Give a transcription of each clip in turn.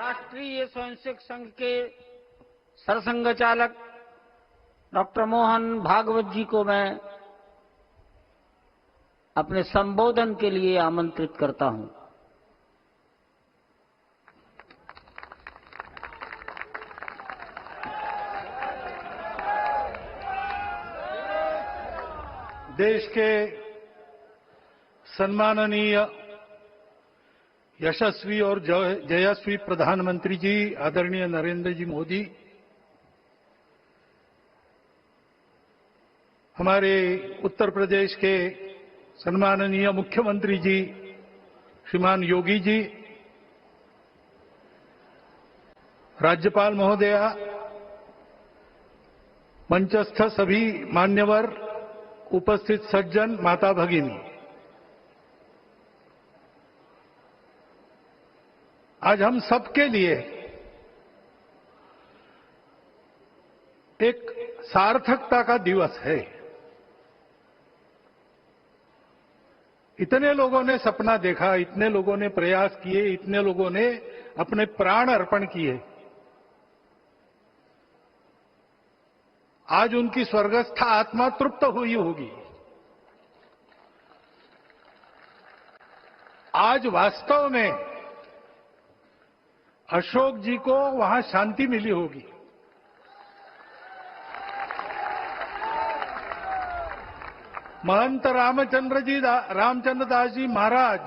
राष्ट्रीय स्वयंसेवक संघ के सरसंघ चालक डॉक्टर मोहन भागवत जी को मैं अपने संबोधन के लिए आमंत्रित करता हूं। देश के सम्माननीय यशस्वी और जयस्वी प्रधानमंत्री जी आदरणीय नरेंद्र जी मोदी, हमारे उत्तर प्रदेश के सम्माननीय मुख्यमंत्री जी श्रीमान योगी जी, राज्यपाल महोदया, मंचस्थ सभी मान्यवर, उपस्थित सज्जन, माता भगिनी, आज हम सबके लिए एक सार्थकता का दिवस है। इतने लोगों ने सपना देखा, इतने लोगों ने प्रयास किए, इतने लोगों ने अपने प्राण अर्पण किए। आज उनकी स्वर्गस्थ आत्मा तृप्त हुई होगी। आज वास्तव में अशोक जी को वहां शांति मिली होगी। महंत रामचंद्र दास जी महाराज,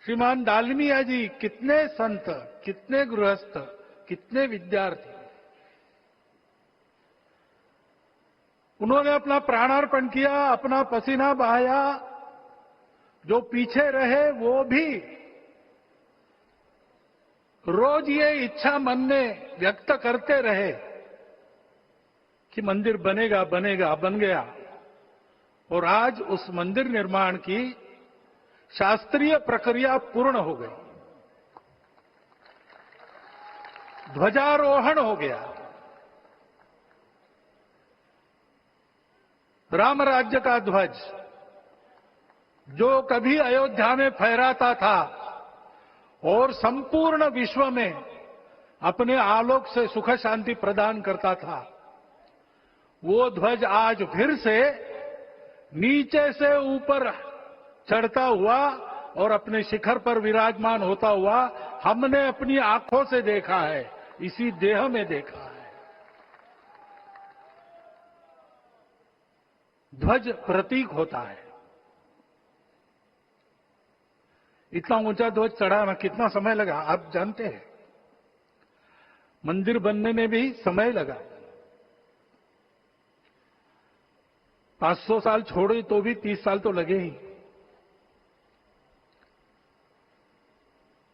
श्रीमान डालमिया जी, कितने संत, कितने गृहस्थ, कितने विद्यार्थी, उन्होंने अपना प्राणार्पण किया, अपना पसीना बहाया। जो पीछे रहे वो भी रोज ये इच्छा मन में व्यक्त करते रहे कि मंदिर बनेगा बनेगा, बन गया। और आज उस मंदिर निर्माण की शास्त्रीय प्रक्रिया पूर्ण हो गई, ध्वजारोहण हो गया। राम राज्य का ध्वज जो कभी अयोध्या में फहराता था और संपूर्ण विश्व में अपने आलोक से सुख शांति प्रदान करता था, वो ध्वज आज फिर से नीचे से ऊपर चढ़ता हुआ और अपने शिखर पर विराजमान होता हुआ हमने अपनी आंखों से देखा है, इसी देह में देखा है। ध्वज प्रतीक होता है। इतना ऊंचा ध्वज चढ़ाना कितना समय लगा आप जानते हैं। मंदिर बनने में भी समय लगा। 500 साल छोड़े तो भी 30 साल तो लगे ही।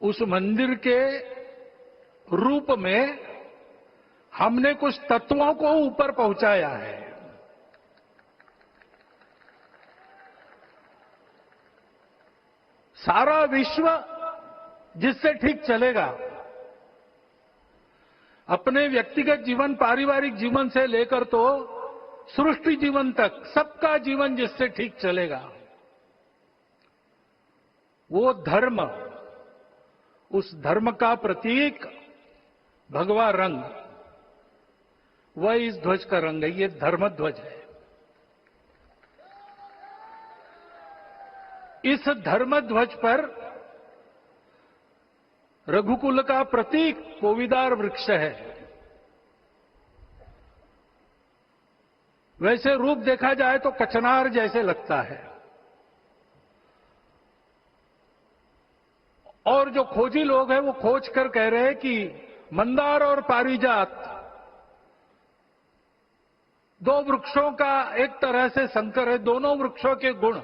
उस मंदिर के रूप में हमने कुछ तत्वों को ऊपर पहुंचाया है। सारा विश्व जिससे ठीक चलेगा, अपने व्यक्तिगत जीवन, पारिवारिक जीवन से लेकर तो सृष्टि जीवन तक सबका जीवन जिससे ठीक चलेगा, वो धर्म, उस धर्म का प्रतीक भगवा रंग, वह इस ध्वज का रंग है। ये धर्म ध्वज है। इस धर्म ध्वज पर रघुकुल का प्रतीक कोविदार वृक्ष है। वैसे रूप देखा जाए तो कचनार जैसे लगता है। और जो खोजी लोग हैं वो खोज कर कह रहे हैं कि मंदार और पारिजात दो वृक्षों का एक तरह से संकर है। दोनों वृक्षों के गुण,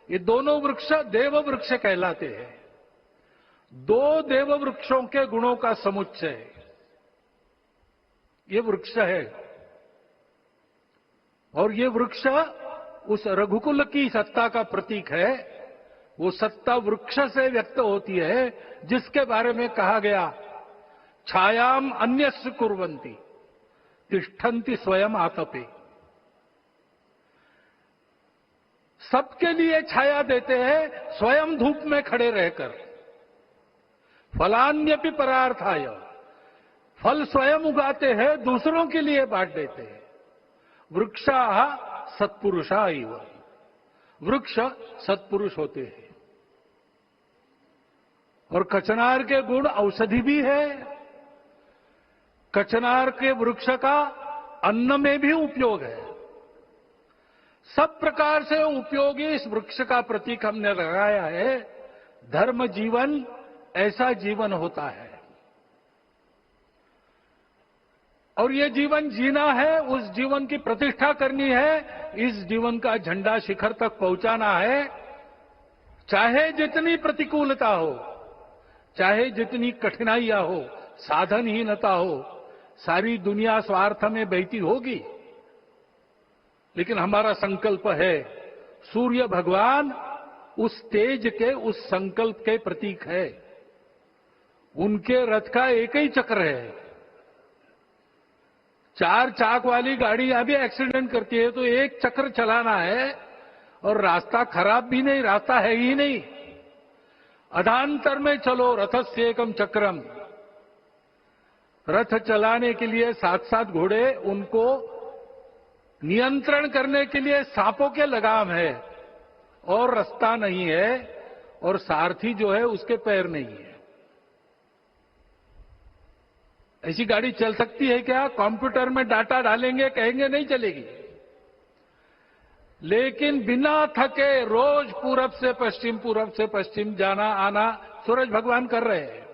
ये दोनों वृक्ष देव वृक्ष कहलाते हैं। दो देव वृक्षों के गुणों का समुच्चय ये वृक्ष है। और ये वृक्ष उस रघुकुल की सत्ता का प्रतीक है। वो सत्ता वृक्ष से व्यक्त होती है, जिसके बारे में कहा गया, छायाम अन्यस्य कुर्वन्ति तिष्ठन्ति स्वयं आतपे। सबके लिए छाया देते हैं, स्वयं धूप में खड़े रहकर। फलान्यपि परार्थाय, फल स्वयं उगाते हैं, दूसरों के लिए बांट देते हैं। वृक्षाः सत्पुरुषा इव, वृक्ष सत्पुरुष होते हैं। और कचनार के गुण औषधि भी है। कचनार के वृक्ष का अन्न में भी उपयोग है। सब प्रकार से उपयोगी इस वृक्ष का प्रतीक हमने लगाया है। धर्म जीवन ऐसा जीवन होता है, और ये जीवन जीना है, उस जीवन की प्रतिष्ठा करनी है, इस जीवन का झंडा शिखर तक पहुंचाना है। चाहे जितनी प्रतिकूलता हो, चाहे जितनी कठिनाइयां हो, साधनहीनता हो, सारी दुनिया स्वार्थ में बहती होगी, लेकिन हमारा संकल्प है। सूर्य भगवान उस तेज के, उस संकल्प के प्रतीक है। उनके रथ का एक ही चक्र है। 4 चाक वाली गाड़ी यहां भी एक्सीडेंट करती है तो एक चक्र चलाना है, और रास्ता खराब भी नहीं, रास्ता है ही नहीं। अधांतर में चलो रथस्य एकम चक्रम। रथ चलाने के लिए 7-7 घोड़े, उनको नियंत्रण करने के लिए सांपों के लगाम है, और रास्ता नहीं है, और सारथी जो है उसके पैर नहीं है। ऐसी गाड़ी चल सकती है क्या? कंप्यूटर में डाटा डालेंगे, कहेंगे नहीं चलेगी। लेकिन बिना थके रोज पूरब से पश्चिम जाना आना सूरज भगवान कर रहे हैं,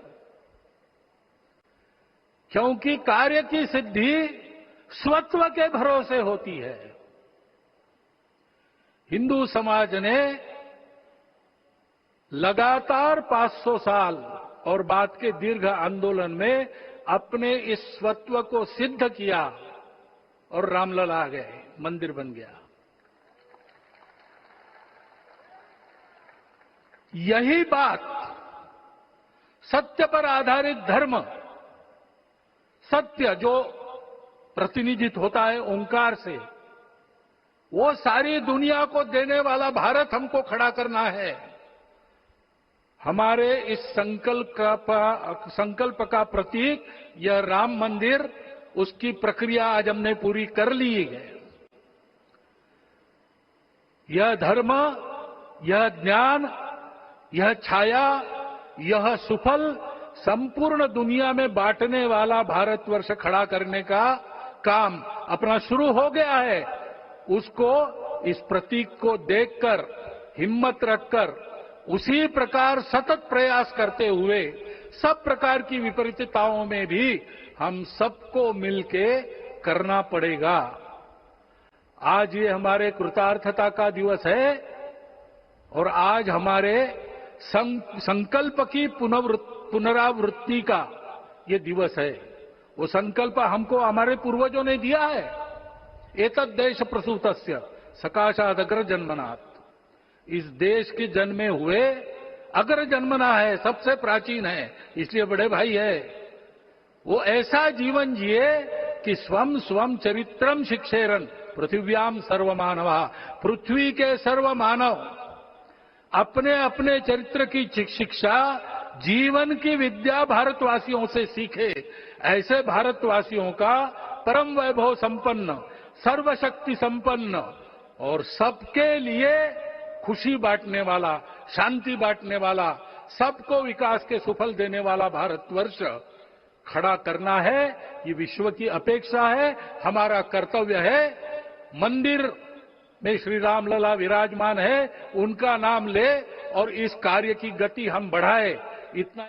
क्योंकि कार्य की सिद्धि स्वत्व के भरोसे होती है। हिंदू समाज ने लगातार 500 साल और बाद के दीर्घ आंदोलन में अपने इस स्वत्व को सिद्ध किया, और रामलला आ गए, मंदिर बन गया। यही बात सत्य पर आधारित धर्म, सत्य जो प्रतिनिधित्व होता है ओंकार से, वो सारी दुनिया को देने वाला भारत हमको खड़ा करना है। हमारे इस संकल्प का प्रतीक यह राम मंदिर, उसकी प्रक्रिया आज हमने पूरी कर ली है। यह धर्म, यह ज्ञान, यह छाया, यह सुफल संपूर्ण दुनिया में बांटने वाला भारतवर्ष खड़ा करने का काम अपना शुरू हो गया है। उसको, इस प्रतीक को देखकर, हिम्मत रखकर, उसी प्रकार सतत प्रयास करते हुए सब प्रकार की विपरीतताओं में भी हम सबको मिलके करना पड़ेगा। आज ये हमारे कृतार्थता का दिवस है, और आज हमारे संकल्प की पुनरावृत्ति का ये दिवस है। वो संकल्प हमको हमारे पूर्वजों ने दिया है। एतद् देश प्रसूतस्य सकाशाद अग्र जन्मनात्। इस देश के जन्मे हुए अग्र जन्मना है, सबसे प्राचीन है, इसलिए बड़े भाई है। वो ऐसा जीवन जिए कि स्वम स्वम चरित्रम शिक्षेरन पृथिव्याम सर्वमानवा। पृथ्वी के सर्व मानव अपने अपने चरित्र की शिक्षा, जीवन की विद्या भारतवासियों से सीखे। ऐसे भारतवासियों का परम वैभव संपन्न, सर्वशक्ति संपन्न और सबके लिए खुशी बांटने वाला, शांति बांटने वाला, सबको विकास के सुफल देने वाला भारतवर्ष खड़ा करना है। ये विश्व की अपेक्षा है, हमारा कर्तव्य है। मंदिर में श्री रामलला विराजमान है, उनका नाम ले और इस कार्य की गति हम बढ़ाए। इतना